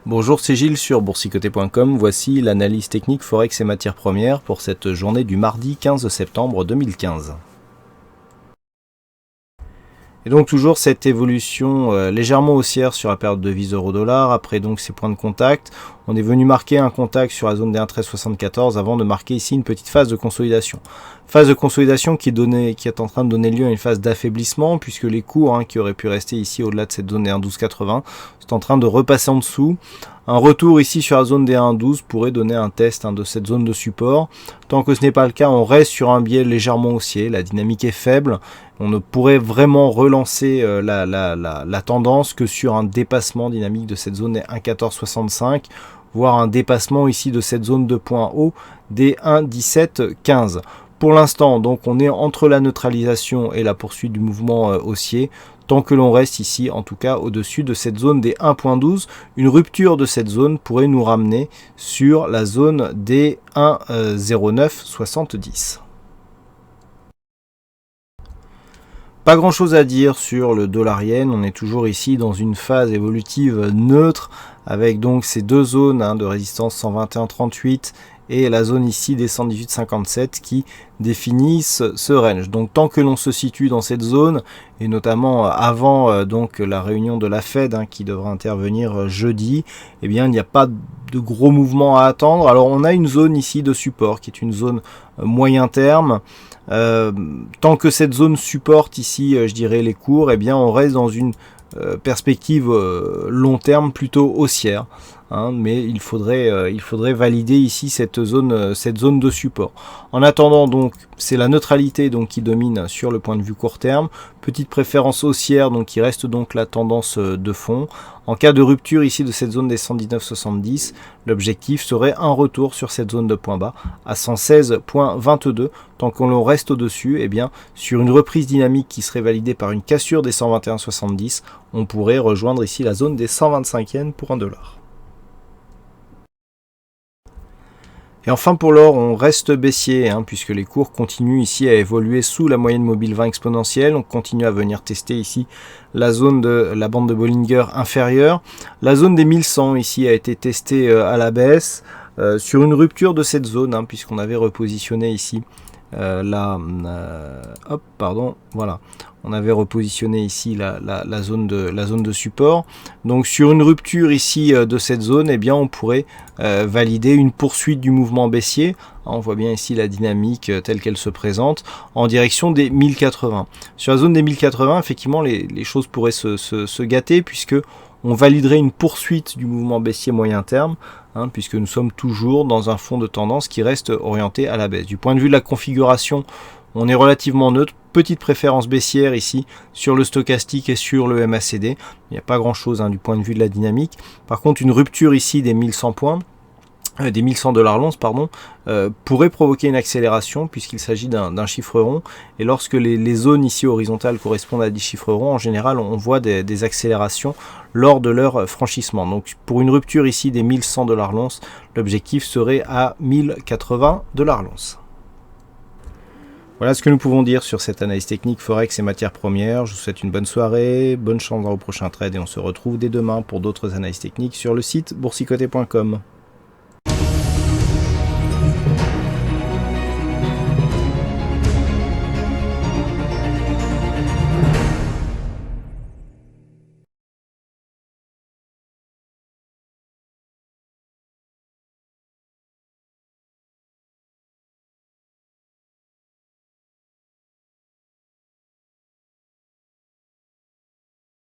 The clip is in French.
Bonjour, c'est Gilles sur boursicoté.com. Voici l'analyse technique Forex et matières premières pour cette journée du mardi 15 septembre 2015. Et donc toujours cette évolution légèrement haussière sur la période de devise euro-dollar. Après donc ces points de contact, on est venu marquer un contact sur la zone des 1,1374 avant de marquer ici une petite phase de consolidation. Phase de consolidation qui est en train de donner lieu à une phase d'affaiblissement puisque les cours qui auraient pu rester ici au-delà de cette zone des 1,1280 sont en train de repasser en dessous. Un retour ici sur la zone des 1,12 pourrait donner un test de cette zone de support. Tant que ce n'est pas le cas, on reste sur un biais légèrement haussier. La dynamique est faible. On ne pourrait vraiment relancer la tendance que sur un dépassement dynamique de cette zone des 1,1465, voire un dépassement ici de cette zone de point haut des 1,1715. Pour l'instant, donc, on est entre la neutralisation et la poursuite du mouvement haussier. Tant que l'on reste ici, en tout cas, au-dessus de cette zone des 1,12, une rupture de cette zone pourrait nous ramener sur la zone des 1,0970. Pas grand chose à dire sur le dollar-yen, on est toujours ici dans une phase évolutive neutre avec donc ces deux zones de résistance 121,38 et la zone ici des 118,57 qui définissent ce range. Donc tant que l'on se situe dans cette zone et notamment avant donc la réunion de la Fed qui devra intervenir jeudi, eh bien il n'y a pas de gros mouvements à attendre. Alors on a une zone ici de support qui est une zone moyen terme. Tant que cette zone supporte ici, je dirais, les cours, eh bien on reste dans une perspective long terme plutôt haussière. Mais il faudrait valider ici cette zone de support. En attendant, donc, c'est la neutralité qui domine sur le point de vue court terme. Petite préférence haussière qui reste donc la tendance de fond. En cas de rupture ici de cette zone des 119,70, l'objectif serait un retour sur cette zone de point bas à 116,22. Tant qu'on reste au-dessus, eh bien, sur une reprise dynamique qui serait validée par une cassure des 121,70, on pourrait rejoindre ici la zone des 125 yens pour $1. Et enfin pour l'or, on reste baissier puisque les cours continuent ici à évoluer sous la moyenne mobile 20 exponentielle. On continue à venir tester ici la zone de la bande de Bollinger inférieure. La zone des 1100 ici a été testée à la baisse sur une rupture de cette zone puisqu'on avait repositionné ici on avait repositionné ici la zone de support. Donc sur une rupture ici de cette zone, eh bien on pourrait valider une poursuite du mouvement baissier. On voit bien ici la dynamique telle qu'elle se présente en direction des 1080. Sur la zone des 1080, effectivement, les choses pourraient se gâter puisque on validerait une poursuite du mouvement baissier moyen terme, puisque nous sommes toujours dans un fond de tendance qui reste orienté à la baisse. Du point de vue de la configuration, on est relativement neutre. Petite préférence baissière ici sur le stochastique et sur le MACD. Il n'y a pas grand chose du point de vue de la dynamique. Par contre, une rupture ici des 1100 points, des 1100 $ l'once, pourrait provoquer une accélération puisqu'il s'agit d'un chiffre rond. Et lorsque les zones ici horizontales correspondent à des chiffres ronds, en général, on voit des accélérations lors de leur franchissement. Donc, pour une rupture ici des 1100 $ l'once, l'objectif serait à 1080 $ l'once. Voilà ce que nous pouvons dire sur cette analyse technique Forex et matières premières. Je vous souhaite une bonne soirée, bonne chance dans vos prochains trades et on se retrouve dès demain pour d'autres analyses techniques sur le site boursicoté.com.